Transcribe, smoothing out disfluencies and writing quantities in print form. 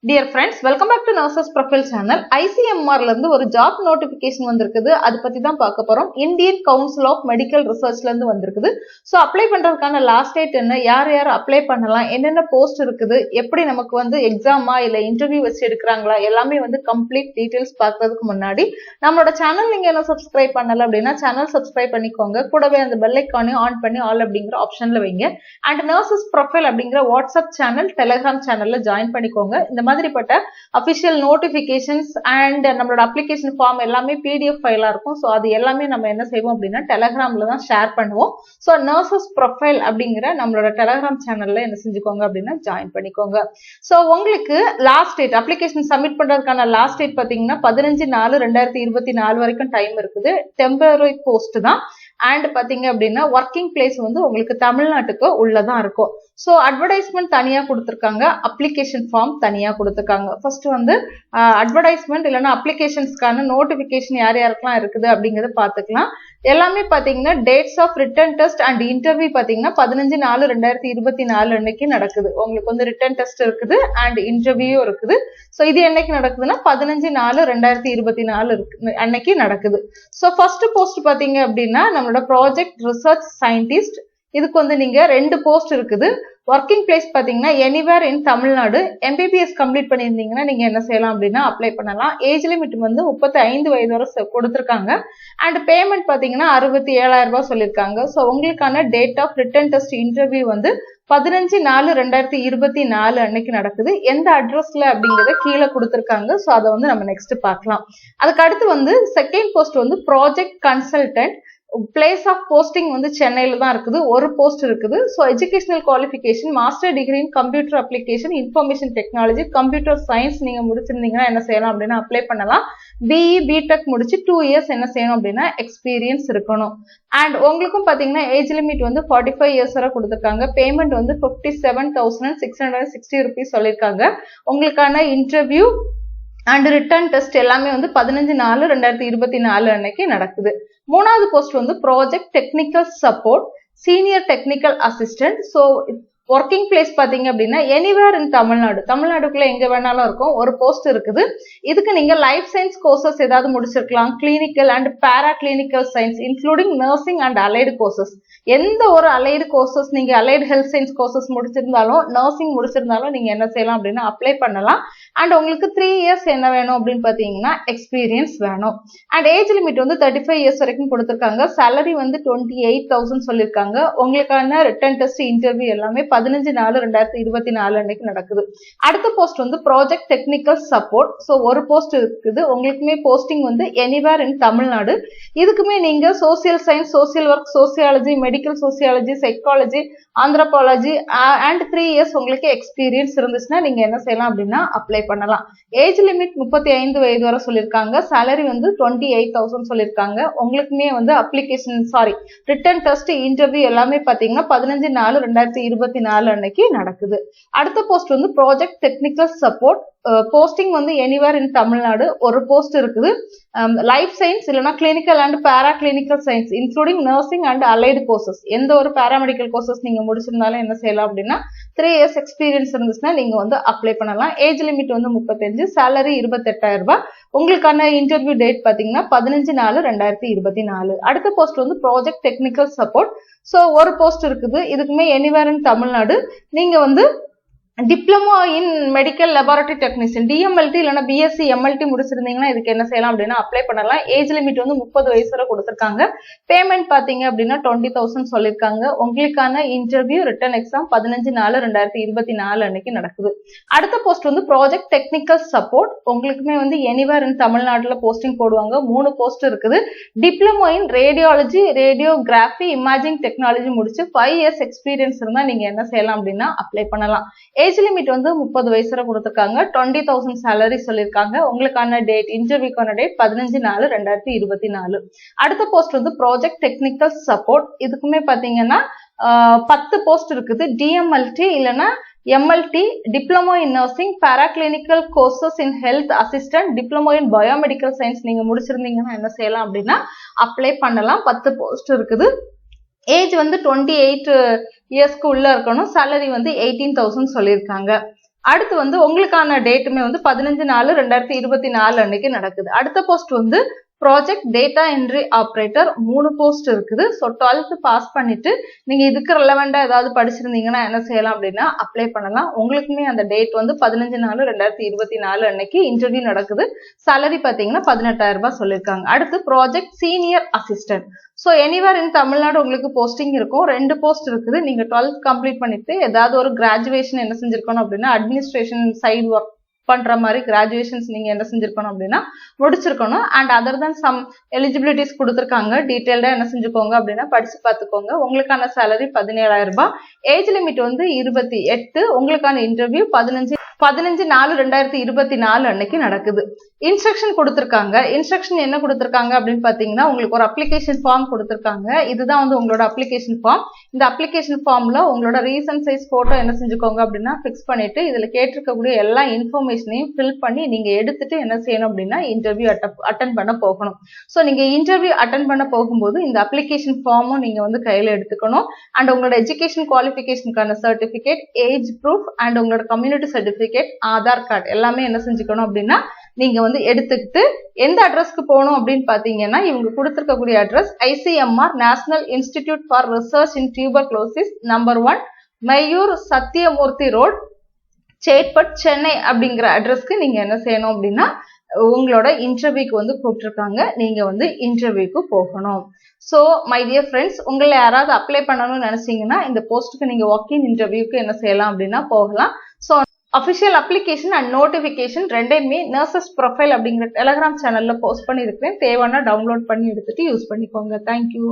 Dear friends, welcome back to Nurses Profile channel. ICMR ல இருந்து ஒரு job notification வந்திருக்குது. அது பத்தி தான் பார்க்க போறோம். Indian Council of Medical Research ல இருந்து வந்திருக்குது. So apply பண்றதுக்கான லாஸ்ட் டேட் என்ன, யார் அப்ளை பண்ணலாம், என்னென்ன போஸ்ட் இருக்குது, எப்படி நமக்கு வந்து எக்ஸாமா இல்ல இன்டர்வியூ வச்சு எடுக்கிறாங்களா, எல்லாமே வந்து கம்ப்ளீட் டீடைல்ஸ் பார்க்கறதுக்கு முன்னாடி நம்மளோட சேனல் நீங்க என்ன சப்ஸ்கிரைப் பண்ணல அப்படின்னா சேனல் சப்ஸ்கிரைப் பண்ணிக்கோங்க. கூடவே அந்த பெல் ஐகானையும் ஆன் பண்ணி ஆல் அப்படிங்கிற ஆப்ஷன்ல வைங்க. அண்ட் நர்சஸ் ப்ரொஃபைல் அப்படிங்கிற வாட்ஸ்அப் சேனல், டெலிகிராம் சேனல்ல ஜாயின் பண்ணிக்கோங்க. இந்த மாதிரிப்பட்ட அபிஷியல் நோட்டிபிகேஷன்ஸ் அண்ட் நம்மளோட அப்ளிகேஷன் ஃபார்ம் எல்லாமே PDF ஃபைலா இருக்கும். ஸோ அது எல்லாமே நம்ம என்ன செய்வோம் அப்படின்னா டெலிகிராம்ல தான் ஷேர் பண்ணுவோம். ஸோ நர்சஸ் ப்ரொஃபைல் அப்படிங்கிற நம்மளோட டெலிகிராம் சேனல்ல என்ன செஞ்சுக்கோங்க அப்படின்னா ஜாயின் பண்ணிக்கோங்க. ஸோ உங்களுக்கு லாஸ்ட் டேட் அப்ளிகேஷன் சப்மிட் பண்றதுக்கான லாஸ்ட் டேட் பாத்தீங்கன்னா 15/4/2024 வரைக்கும் டைம் இருக்குது. டெம்பரரி போஸ்ட் தான். அண்ட் பாத்தீங்க அப்படின்னா ஒர்க்கிங் பிளேஸ் வந்து உங்களுக்கு தமிழ்நாட்டுக்கு உள்ளதான் இருக்கும். ஸோ அட்வர்டைஸ்மெண்ட் தனியா கொடுத்துருக்காங்க, அப்ளிகேஷன் ஃபார்ம் தனியா கொடுத்துருக்காங்க. ஃபர்ஸ்ட் வந்து அட்வர்டைஸ்மெண்ட் இல்லைன்னா அப்ளிகேஷன்ஸ்க்கான நோட்டிபிகேஷன் யார் யாருக்கெல்லாம் இருக்குது அப்படிங்கறத பாத்துக்கலாம். எல்லாமே பாத்தீங்கன்னா dates of written test and interview பாத்தீங்கன்னா 15/4/2024 அன்னைக்கு நடக்குது. உங்களுக்கு வந்து ரிட்டன் டெஸ்ட் இருக்குது அண்ட் இன்டர்வியூ இருக்குது. ஸோ இது என்னைக்கு நடக்குதுன்னா 15/4/2024 அன்னைக்கு நடக்குது. ஸோ ஃபர்ஸ்ட் போஸ்ட் பாத்தீங்க அப்படின்னா நம்மளோட ப்ராஜெக்ட் ரிசர்ச் சயின்டிஸ்ட். இதுக்கு வந்து நீங்க 2 போஸ்ட் இருக்குது. ஒர்க்கிங் பிளேஸ் பாத்தீங்கன்னா எனிவேர் இன் தமிழ்நாடு. MBBS கம்ப்ளீட் பண்ணியிருந்தீங்கன்னா நீங்க என்ன செய்யலாம் அப்படின்னா அப்ளை பண்ணலாம். ஏஜ் லிமிட் வந்து 35 வயது வரை கொடுத்திருக்காங்க. அண்ட் பேமெண்ட் பாத்தீங்கன்னா 67,000 ரூபாய் சொல்லியிருக்காங்க. ஸோ உங்களுக்கான date of written test interview வந்து 15/4/2024 அன்னைக்கு நடக்குது. எந்த அட்ரஸ்ல அப்படிங்கறத கீழே கொடுத்திருக்காங்க. ஸோ அதை வந்து நம்ம நெக்ஸ்ட் பார்க்கலாம். அதுக்கு அடுத்து வந்து செகண்ட் போஸ்ட் வந்து project consultant. Place of posting வந்து சென்னையில தான் இருக்குது. ஒரு போஸ்ட் இருக்குது. So educational qualification master degree in computer application information technology computer science நீங்க முடிச்சிருந்தீங்கன்னா என்ன செய்யலாம் அப்படின்னா அப்ளை பண்ணலாம். BE BTech முடிச்சு 2 இயர்ஸ் என்ன செய்யணும் அப்படின்னா எக்ஸ்பீரியன்ஸ் இருக்கணும். அண்ட் உங்களுக்கும் பாத்தீங்கன்னா ஏஜ் லிமிட் வந்து 45 இயர்ஸ் வரை கொடுத்துருக்காங்க. பேமெண்ட் வந்து 57,660 rupees சொல்லியிருக்காங்க. உங்களுக்கான இன்டர்வியூ அண்ட் ரிட்டர்ன் டெஸ்ட் எல்லாமே வந்து 15/4/2024 அன்னைக்கு நடக்குது. மூணாவது போஸ்ட் வந்து project technical support senior technical assistant. So working place பாத்தீங்க அப்படின்னா எனிவேர் இன் தமிழ்நாடு. தமிழ்நாடுக்குள்ள எங்க வேணாலும் இருக்கும். ஒரு போஸ்ட் இருக்குது. இதுக்கு நீங்க லைஃப் சயின்ஸ் கோர்சஸ் ஏதாவது முடிச்சிருக்கலாம். Clinical and paraclinical science including nursing and allied courses. எந்த ஒரு அலைடு கோர்சஸ் நீங்க அலைடு ஹெல்த் சயின்ஸ் கோர்சஸ் முடிச்சிருந்தாலும் நர்சிங் முடிச்சிருந்தாலும் நீங்க என்ன செய்யலாம் அப்படின்னா அப்ளை பண்ணலாம். அண்ட் உங்களுக்கு 3 இயர்ஸ் என்ன வேணும் அப்படின்னு பாத்தீங்கன்னா எக்ஸ்பீரியன்ஸ் வேணும். அண்ட் ஏஜ் லிமிட் வந்து 35 இயர்ஸ் வரைக்கும் கொடுத்திருக்காங்க. சேலரி வந்து 28,000 சொல்லியிருக்காங்க. உங்களுக்கான ரிட்டன் டெஸ்ட் இன்டர்வியூ எல்லாமே 15/4/2024 அன்னைக்கு நடக்குது. அடுத்த போஸ்ட் வந்து ப்ராஜெக்ட் டெக்னிக்கல் சப்போர்ட். ஸோ ஒரு போஸ்ட் இருக்குது. உங்களுக்குமே போஸ்டிங் வந்து எனிவேர் இன் தமிழ்நாடு. இதுக்குமே நீங்க social science, social work, sociology, medical sociology, psychology, anthropology and 3 years உங்களுக்கு எக்ஸ்பீரியன்ஸ் இருந்துச்சுன்னா நீங்க என்ன செய்யலாம் அப்படின்னா அப்ளை பண்ணலாம். ஏஜ் லிமிட் 35 வயது வரை சொல்லியிருக்காங்க. சேலரி வந்து 28,000 சொல்லியிருக்காங்க. உங்களுக்குமே வந்து ரிட்டன் டெஸ்ட் இன்டர்வியூ எல்லாமே பாத்தீங்கன்னா 15/4/2024 அன்னைக்கு நடக்குது. அடுத்த போஸ்ட் வந்து ப்ராஜெக்ட் டெக்னிக்கல் சப்போர்ட். போஸ்டிங் வந்து எனிவேர் இன் தமிழ்நாடு. ஒரு போஸ்ட் இருக்குது. லைஃப் சயின்ஸ் இல்லைன்னா clinical and paraclinical science including nursing and allied courses. எந்த ஒரு பேராமெடிக்கல் கோர்சஸ் நீங்க முடிச்சிருந்தாலும் என்ன செய்யலாம் அப்படின்னா 3 இயர்ஸ் எக்ஸ்பீரியன்ஸ் இருந்துச்சுன்னா நீங்க வந்து அப்ளை பண்ணலாம். ஏஜ் லிமிட் வந்து 35, சேலரி 28,000 ரூபாய். உங்களுக்கான இன்டர்வியூ டேட் பாத்தீங்கன்னா 15/4/2024. அடுத்த போஸ்ட் வந்து ப்ராஜெக்ட் டெக்னிக்கல் சப்போர்ட். ஸோ ஒரு போஸ்ட் இருக்குது. இதுக்குமே எனிவேர் இன் தமிழ்நாடு. நீங்க வந்து diploma in medical laboratory technician DMLT இல்லைன்னா BSc MLT முடிச்சிருந்தீங்கன்னா இதுக்கு என்ன செய்யலாம் அப்படின்னா அப்ளை பண்ணலாம். ஏஜ் லிமிட் வந்து 30 வயசு வரை கொடுத்திருக்காங்க. பேமெண்ட் பாத்தீங்க அப்படின்னா 20,000 சொல்லியிருக்காங்க. உங்களுக்கான இன்டர்வியூ ரிட்டன் எக்ஸாம் 15/4/2024 அன்னைக்கு நடக்குது. அடுத்த போஸ்ட் வந்து ப்ராஜெக்ட் டெக்னிக்கல் சப்போர்ட். உங்களுக்குமே வந்து எனிவேர் இன் தமிழ்நாடுல போஸ்டிங் போடுவாங்க. 3 போஸ்ட் இருக்குது. Diploma in radiology, radiography, imaging technology முடிச்சு 5 இயர்ஸ் எக்ஸ்பீரியன்ஸ் இருந்தா நீங்க என்ன செய்யலாம் அப்படின்னா அப்ளை பண்ணலாம். ஏஜ் லிமிட் வந்து 30 வயசு வரை கொடுத்திருக்காங்க. 20,000 சேலரி சொல்லியிருக்காங்க. உங்களுக்கான டேட் இன்டர்வியூக்கான டேட் 15/4/2024. அடுத்த போஸ்ட் வந்து ப்ராஜெக்ட் டெக்னிக்கல் சப்போர்ட். இதுக்குமே பாத்தீங்கன்னா 10 போஸ்ட் இருக்குது. DMLT இல்லைன்னா MLT, diploma in nursing, paraclinical courses in health assistant, diploma in biomedical science நீங்க முடிச்சிருந்தீங்கன்னா என்ன செய்யலாம் அப்படின்னா அப்ளை பண்ணலாம். 10 போஸ்ட் இருக்குது. ஏஜ் வந்து 28 இயர்ஸ்க்கு உள்ள இருக்கணும். சேலரி வந்து 18,000 சொல்லியிருக்காங்க. அடுத்து வந்து உங்களுக்கான டேட்டுமே வந்து 15/4/2024 அன்னைக்கு நடக்குது. அடுத்த போஸ்ட் வந்து project data entry operator 3 post இருக்குது. ஸோ 12th பாஸ் பண்ணிட்டு நீங்க இதுக்கு ரெலவெண்டா ஏதாவது படிச்சிருந்தீங்கன்னா என்ன செய்யலாம் அப்படின்னா அப்ளை பண்ணலாம். உங்களுக்குமே அந்த டேட் வந்து 15/4/2024 அன்னைக்கு இன்டர்வியூ நடக்குது. சேலரி பாத்தீங்கன்னா 18,000 ரூபாய் சொல்லியிருக்காங்க. அடுத்து project senior assistant. So anywhere இன் தமிழ்நாடு உங்களுக்கு போஸ்டிங் இருக்கும். 2 போஸ்ட் இருக்குது. நீங்க 12th கம்ப்ளீட் பண்ணிட்டு ஏதாவது ஒரு கிராஜுவேஷன் என்ன செஞ்சிருக்கணும் அப்படின்னா அட்மினிஸ்ட்ரேஷன் சைடு ஒர்க் பண்ற மாதிரி கிராஜுவேஷன்ஸ் நீங்க என்ன செஞ்சிருக்கணும் அப்படின்னா முடிச்சிருக்கணும். And other than some eligibilities கொடுத்துருக்காங்க. டீடைல்டா என்ன செஞ்சுக்கோங்க அப்படின்னா படிச்சு பார்த்துக்கோங்க. உங்களுக்கான சேலரி 17,000 ரூபாய். ஏஜ் லிமிட் வந்து 28. உங்களுக்கான இன்டர்வியூ 15/4/2024 அன்னைக்கு நடக்குது. இன்ஸ்ட்ரக்ஷன் கொடுத்துருக்காங்க. இன்ஸ்ட்ரக்ஷன் என்ன கொடுத்துருக்காங்க அப்படின்னு பாத்தீங்கன்னா உங்களுக்கு ஒரு அப்ளிகேஷன் ஃபார்ம் கொடுத்துருக்காங்க. இதுதான் வந்து உங்களோட அப்ளிகேஷன் ஃபார்ம். இந்த அப்ளிகேஷன் ஃபார்ம்ல உங்களோட ரீசன்ட் சைஸ் போட்டோ என்ன செஞ்சுக்கோங்க அப்படின்னா பிக்ஸ் பண்ணிட்டு இதுல கேட்டிருக்கக்கூடிய எல்லா இன்ஃபர்மேஷனையும் ஃபில் பண்ணி நீங்க எடுத்துட்டு என்ன செய்யணும் அப்படின்னா இன்டர்வியூ அட்டன் பண்ண போகணும். ஸோ நீங்க இன்டர்வியூ அட்டன் பண்ண போகும்போது இந்த அப்ளிகேஷன் ஃபார்மும் நீங்க வந்து கையில எடுத்துக்கணும். அண்ட் உங்களோட எஜுகேஷன் குவாலிஃபிகேஷனுக்கான சர்டிபிகேட், ஏஜ் ப்ரூஃப் அண்ட் உங்களோட கம்யூனிட்டி சர்டிபிகேட், ஆதார் கார்டு எல்லாமே என்ன செஞ்சுக்கணும் அப்படின்னா நீங்க வந்து எடுத்துக்கிட்டு எந்த அட்ரஸ்க்கு போகணும் அப்படின்னு பாத்தீங்கன்னா இவங்க கொடுத்திருக்கக்கூடிய address ICMR national institute for research in tuberculosis number 1 Mayor Sathiyamoorthy Road, Chetpet, Chennai அப்படிங்கிற அட்ரஸ்க்கு நீங்க என்ன செய்யணும் அப்படின்னா உங்களோட இன்டர்வியூக்கு வந்து கூப்பிட்டுருக்காங்க. நீங்க வந்து இன்டர்வியூக்கு போகணும். ஸோ மை டியர் ஃப்ரெண்ட்ஸ், உங்களை யாராவது அப்ளை பண்ணணும்னு நினைச்சீங்கன்னா இந்த போஸ்ட்டுக்கு நீங்க வாக்கின் இன்டர்வியூக்கு என்ன செய்யலாம் அப்படின்னா போகலாம். So official application and notification ரெண்டையுமே நர்சஸ் ப்ரொஃபைல் அப்படிங்கிற டெலிகிராம் சேனல்ல போஸ்ட் பண்ணியிருக்கேன். தேவைன்னா டவுன்லோட் பண்ணி எடுத்துட்டு யூஸ் பண்ணிக்கோங்க. தேங்க்யூ.